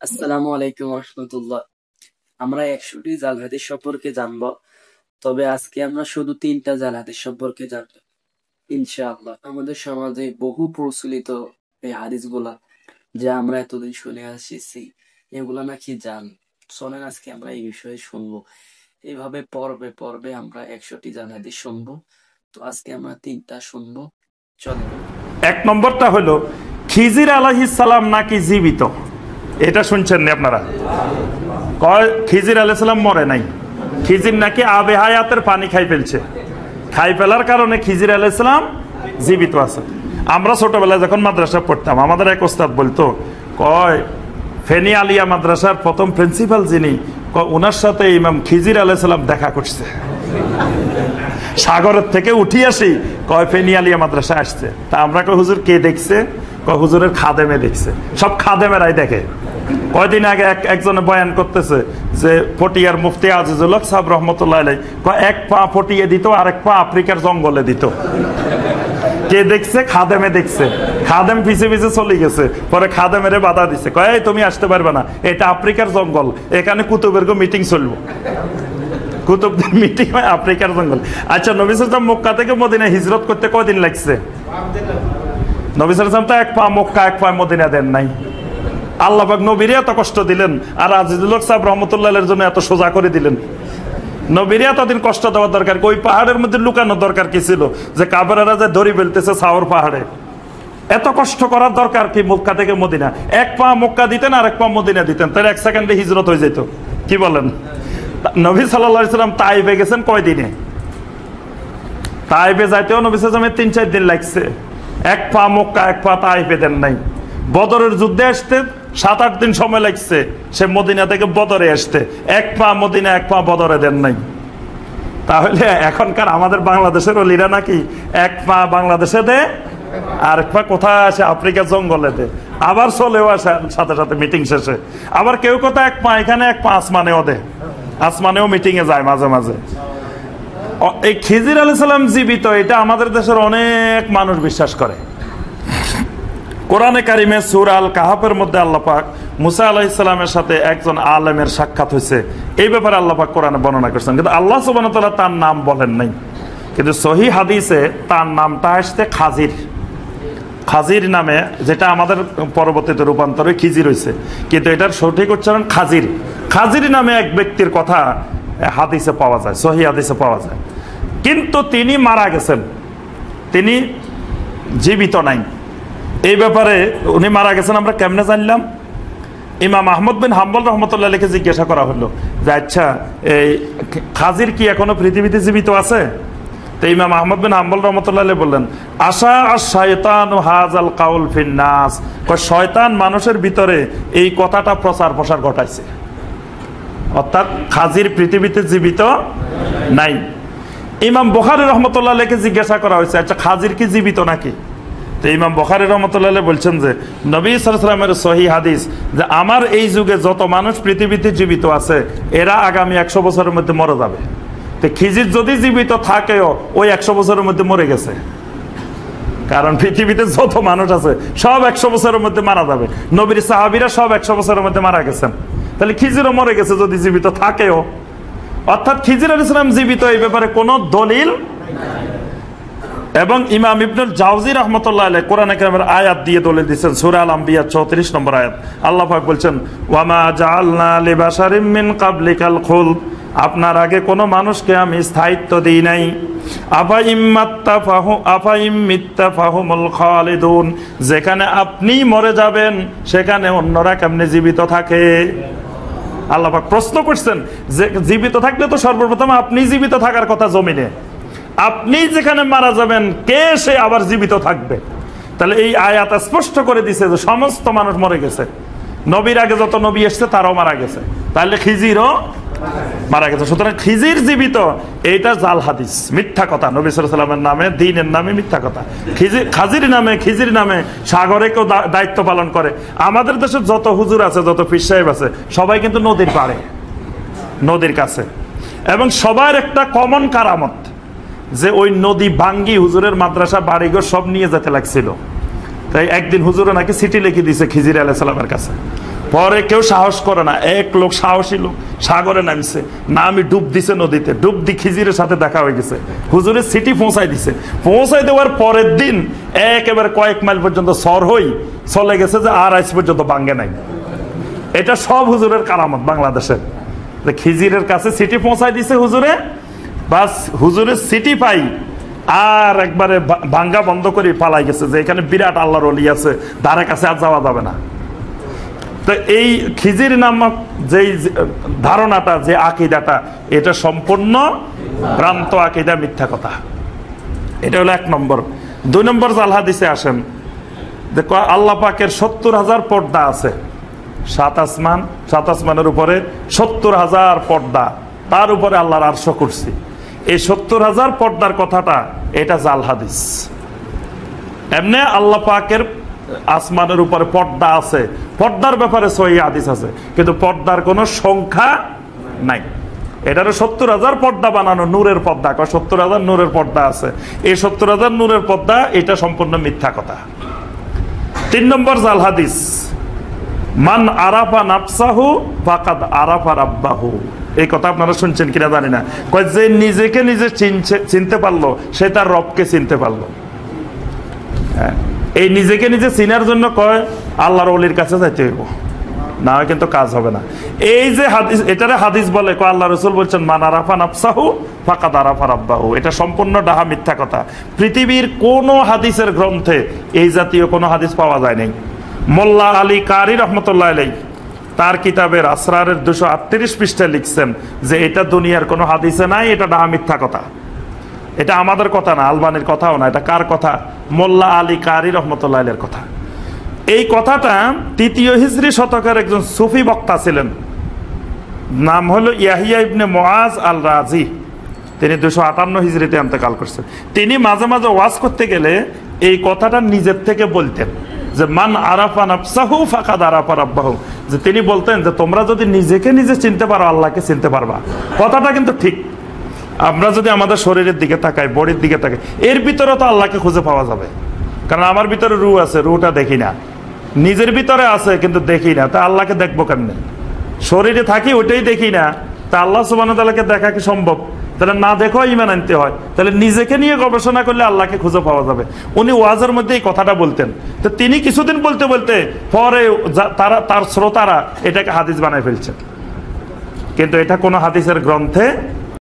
আসসালামু আলাইকুম রহমতুল্লাহ। আমরা 100টি জাল হাদিস সম্পর্কে জানবো, তবে আজকে আমরা শুধু 3টা জাল হাদিস সম্পর্কে জানবো ইনশাআল্লাহ। আমাদের সমাজে বহু প্রচলিত এই হাদিসগুলা যা আমরা এতদিন শুনে আসছি, এগুলা নাকি জাল। চলেন আজকে আমরা এই বিষয়ে শুনবো। এইভাবে পর্বে পর্বে আমরা 100টি জাল হাদিস শুনবো। তো আজকে আমরা 3টা শুনবো, চলেন। এক নম্বরটা হলো খিজির আলাইহিস সালাম নাকি জীবিত। এটা শুনছেন না আপনারা? কয় খিজির আলাইহিস সালাম মরে নাই, খিজির নাকি আবে হায়াতের পানি খাই ফেলছে, খাই ফেলার কারণে খিজির আলাইহিস সালাম জীবিত আছে। আমরা ছোটবেলায় যখন মাদ্রাসা পড়তাম, আমাদের এক ওস্তাদ বলতো, কয় ফেনী আলিয়া মাদ্রাসার প্রথম প্রিন্সিপাল যিনি, ওনার সাথে ইমাম খিজির আলাইহিস সালাম দেখা করছে। সাগরের থেকে উঠি আসি, কয় ফেনী আলিয়া মাদ্রাসা আসছে। তা আমরা কয় হুজুর কে দেখছে? কয় হুজুরের খাদেমে দেখছে। সব খাদেমেরাই দেখে। কয়দিন আগে একজনে বয়ান করতেছে যে পটিয়ার মুফতি আজিজুল হক সাহেব রহমতুল্লাহ আলাইহি কয় এক পা পটিয়ে দিত, আরেক পা আফ্রিকার জঙ্গলে দিত। কে দেখছে? খাদেমে দেখছে। খাদেম পিছে পিছে চলে গেছে, পরে খাদেমেরে বাধা দিছে, কয় এই তুমি আসতে পারবে না, এটা আফ্রিকার জঙ্গল, এখানে কুতুবের মিটিং চলবো। কুতুবদের মিটিং হয় আফ্রিকার জঙ্গল। আচ্ছা, নবী সাল্লাল্লাহু আলাইহি ওয়াসাল্লাম মক্কা থেকে মদিনায় হিজরত করতে কয়দিন লাগছে? নবী সাল্লাল্লাহু আলাইহি ওয়াসাল্লাম তো এক পা মক্কা এক পা মদিনা দেন নাই। আল্লাহ পাক নবীরে এত কষ্ট দিলেন, আর আজিজুল হক সাহেব রহমতুল্লাহের জন্য এত সোজা করে দিলেন। নবীরে এতদিন কষ্ট দেওয়ার দরকার, ওই পাহাড়ের মধ্যে লুকানোর দরকার কি ছিল যে কাবেরারা যে ধরি ফেলতেছে সাওর পাহাড়ে? এত কষ্ট করার দরকার কি মক্কা থেকে মদিনা? এক পা মক্কা দিতেন আর এক পা মদিনা দিতেন, তাহলে 1 সেকেন্ডে হিজরত হয়ে যেত। কি বলেন? নবী সাল্লাল্লাহু আলাইহি ওয়াসাল্লাম তাইফে গেছেন কয়দিনে? তাইফে যাইতেও নবী সাল্লাল্লাহু আলাইহি ওয়াসাল্লামের 3-4 দিন লাগছে। এক পা মক্কা এক পা তাইফে দেন নাই। বদরের যুদ্ধে আসতে 7-8 দিন সময় লাগছে, সে মদিনা থেকে বদরে আসতে। এক পা মদিনা এক পা বদরে দেন নাই। তাহলে এখনকার আমাদের বাংলাদেশের ওলিরা নাকি এক পা বাংলাদেশে দে আর এক পা কোথায় আসে? আফ্রিকা জঙ্গলে দে। আবার চলেও আসে সাথে সাথে মিটিং শেষে। আবার কেউ কোথায় এক পা এখানে এক পা আসমানেও দে, আসমানেও মিটিং এ যায় মাঝে মাঝে। এই খিজির আলাইহিস সালাম জীবিত, এটা আমাদের দেশের অনেক মানুষ বিশ্বাস করে। কোরআনে কারিমে সূরা আল কাহাফের মধ্যে আল্লাহ পাক মুসা আলাইহিস সালামের সাথে একজন আলেমের সাক্ষাৎ হয়েছে, এই ব্যাপারে আল্লাহ পাক কোরআনে বর্ণনা করেছেন, কিন্তু আল্লাহ সুবহানাহু ওয়া তাআলা তার নাম বলেন নাই। কিন্তু সহিহ হাদিসে তার নামটা আসছে খাজির। খাজির নামে, যেটা আমাদের পরবর্তীতে রূপান্তরে খিজির হয়েছে, কিন্তু এটার সঠিক উচ্চারণ খাজির। খাজির নামে এক ব্যক্তির কথা হাদিসে পাওয়া যায়, সহিহ হাদিসে পাওয়া যায়, কিন্তু তিনি মারা গেছেন, তিনি জীবিত নাই। এই ব্যাপারে উনি মারা গেছেন আমরা কেমনে জানলাম? ইমাম আহমদ বিন হাম্বল রহমতুল্লাহ আলাইহি জিজ্ঞাসা করা হলো যে আচ্ছা, এই খাজির কি এখনো পৃথিবীতে জীবিত আছে? তো ইমাম আহমদ বিন হাম্বল রহমতুল্লাহ আলাইহি বললেন, আশা আশ-শায়তানু হাযাল কাউল ফিন নাস, শয়তান মানুষের ভিতরে এই কথাটা প্রচার প্রসার ঘটাইছে, অর্থাৎ খাজির পৃথিবীতে জীবিত নাই। ইমাম বুখারী রহমতুল্লাহ আলাইহি জিজ্ঞাসা করা হয়েছে, আচ্ছা খাজির কি জীবিত নাকি? তো ইমাম বুখারী রহমতুল্লাহ আলাইহি বলছেন যে নবী সাল্লাল্লাহু আলাইহি ওয়াসাল্লামের সহিহ হাদিস যে আমার এই যুগে যত মানুষ পৃথিবীতে জীবিত আছে, এরা আগামী 100 বছরের মধ্যে মরে যাবে। তো খিজির যদি জীবিত থাকেও ওই 100 বছরের মধ্যে মরে গেছে, কারণ পৃথিবীতে যত মানুষ আছে সব 100 বছরের মধ্যে মারা যাবে। নবীর সাহাবীরা সব 100 বছরের মধ্যে মারা গেছেন, তাহলে খিজিরও মরে গেছে যদি জীবিত থাকেও। অর্থাৎ খিজির আলাইহিস সালাম জীবিত, এই ব্যাপারে কোনো দলিল। এবং ইমাম ইবনুল জাওজি রাহমাতুল্লাহ আলাইহি কোরআনে কারিমের আয়াত দিয়ে দলিল দিয়েছেন, সূরা আল আম্বিয়া 34 নম্বর আয়াত। আল্লাহ পাক বলছেন, ওয়ামা জাআলনা লিবাশারিম মিন কাবলিকাল খুলদ, আপনার আগে কোনো মানুষকে আমি স্থায়িত্ব দেই নাই। আফা ইম্মিত্তাফাহুমুল খালিদুন, যেখানে আপনি মরে যাবেন সেখানে অন্যরা কেমনে জীবিত থাকে? আল্লাহ পাক প্রশ্ন করছেন যে জীবিত থাকলে তো সর্বপ্রথম আপনি জীবিত থাকার কথা জমিনে, আপনি যেখানে মারা যাবেন কে সে আবার জীবিত থাকবে? তাহলে এই আয়াত স্পষ্ট করে দিছে যে সমস্ত মানুষ মরে গেছে। নবীর আগে যত নবী এসছে তারাও মারা গেছে, তাহলে খিজিরও মারা গেছে। সুতরাং খিজির জীবিত, এইটা জাল হাদিস, মিথ্যা কথা। নবী সাল্লাল্লাহু আলাইহি ওয়াসাল্লামের নামে, দ্বীনের নামে মিথ্যা কথা। খিজির নামে সাগরে কেউ দায়িত্ব পালন করে। আমাদের দেশে যত হুজুর আছে, যত পীর সাহেব আছে, সবাই কিন্তু নদীর পাড়ে, নদীর কাছে। এবং সবার একটা কমন কারামত যে ওই নদী ভাঙ্গি হুজুরের মাদ্রাসা বাড়িঘর সব নিয়ে যেতে লাগছিল। তাই একদিন হুজুরে নাকি চিঠি লিখে দিয়েছে খিজির আলাইহিস সালামের কাছে, পরে কেউ সাহস করে না, এক লোক সাহসী লোক সাগরে নামছে, না আমি ডুব দিছে নদীতে, ডুব দি খিজিরের সাথে দেখা হয়ে গেছে, হুজুরের সিটি পৌঁছাই দিছে। পৌঁছাই দেওয়ার পরের দিন একেবারে কয়েক মাইল পর্যন্ত সর হই চলে গেছে, যে আর আজ পর্যন্ত ভাঙ্গে নাই। এটা সব হুজুরের কারামত বাংলাদেশের। খিজিরের কাছে সিটি পৌঁছাই দিছে হুজুরে, বাস হুজুরের সিটি পাই আর একবারে ভাঙ্গা বন্ধ করে পালাই গেছে, যে এখানে বিরাট আল্লাহর ওলি আছে, ধারে কাছে আর যাওয়া যাবে না। তো এই খিজির নামক যেই ধারণাটা, যে আকিদাটা, এটা সম্পূর্ণ ভ্রান্ত আকিদা, মিথ্যা কথা। এটা হলো 1 নম্বর। 2 নম্বর জাল হাদিসে আসেন, দেখো আল্লাহ পাকের 70,000 পর্দা আছে, 7 আসমানের উপরে 70,000 পর্দা, তার উপরে আল্লাহর আরশ কুরসি। এই 70,000 পর্দার কথাটা এটা জাল হাদিস। এমনি আল্লাহ পাকের আসমানের উপরে পর্দা আছে, পর্দার ব্যাপারে সহিহ হাদিস আছে, কিন্তু পর্দার কোনো সংখ্যা নাই। এটারও 70,000 পর্দা বানানো, নূরের পর্দা, 70,000 নূরের পর্দা আছে। এই 70,000 নূরের পর্দা এটা সম্পূর্ণ মিথ্যা কথা। 3 নম্বর জাল হাদিস, মান আরাফা নাফসাহু ফাকাদ আরাফা রাব্বাহু। এই কথা আপনারা শুনছেন কিনা জানি না, কয় যে নিজেকে নিজে চিনতে পারলো সে তার রবকে চিনতে পারলো। এই নিজেকে নিজে চিনার জন্য কয় আল্লাহর ওলির কাছে যাইতে হইব, না কিন্তু কাজ হবে না। এই যে হাদিস, এটারে হাদিস বলে, কয় আল্লাহ রাসূল বলছেন মান আরাফা নাফসাহু ফাকাদ আরাফা রাব্বাহু। এটা সম্পূর্ণ ডাহা, মিথ্যা কথা। পৃথিবীর কোন হাদিসের গ্রন্থে এই জাতীয় কোনো হাদিস পাওয়া যায় নাই। মোল্লা আলী কারি রহমতুল্লাহ আলাইহি তার কিতাবের আসরারের 238 পৃষ্ঠায় লিখছেন যে এটা দুনিয়ার কোনো হাদিসে নাই, এটা ডাহা, মিথ্যা কথা। এটা আমাদের কথা না, আলবানির কথাও না, এটা কার কথা? মোল্লা আলী কারি রহমতুল্লাহ আলাইহির কথা। এই কথাটা 3য় হিজরি শতকের একজন সুফি বক্তা ছিলেন, নাম হলো ইয়াহিয়া ইবনে মুআজ আল রাজি। তিনি 258 হিজরিতে ইন্তেকাল করছেন। তিনি মাঝে মাঝে ওয়াজ করতে গেলে এই কথাটা নিজের থেকে বলতেন, যে মান আরাফা নাফসাহু ফাকাদ আরাফা রাব্বাহু। যে তিনি বলতেন যে তোমরা যদি নিজেকে নিজে চিনতে পারো, আল্লাহকে চিনতে পারবা। কথাটা কিন্তু ঠিক। আমরা যদি আমাদের শরীরের দিকে তাকাই, বডির দিকে তাকাই, এর ভিতরে তো আল্লাহকে খুঁজে পাওয়া যাবে। কারণ আমার ভিতরে রূহ আছে, রূহটা দেখি না। নিজের ভিতরে আছে কিন্তু দেখি না, তা আল্লাহকে দেখবো কেমনে? শরীরে থাকি ওইটাই দেখি না, তা আল্লাহ সুবহানাহু ওয়া তাআলাকে দেখা কি সম্ভব? তাহলে না দেখো ঈমান আনতে হয়। তাহলে নিজেকে নিয়ে গবেষণা করলে আল্লাহকে খুঁজে পাওয়া যাবে। উনি ওয়াজের মধ্যে এই কথাটা বলতেন। তো তিনি কিছুদিন বলতে বলতে পরে তার শ্রোতারা এটাকে হাদিস বানায় ফেলছেন, কিন্তু এটা কোনো হাদিসের গ্রন্থে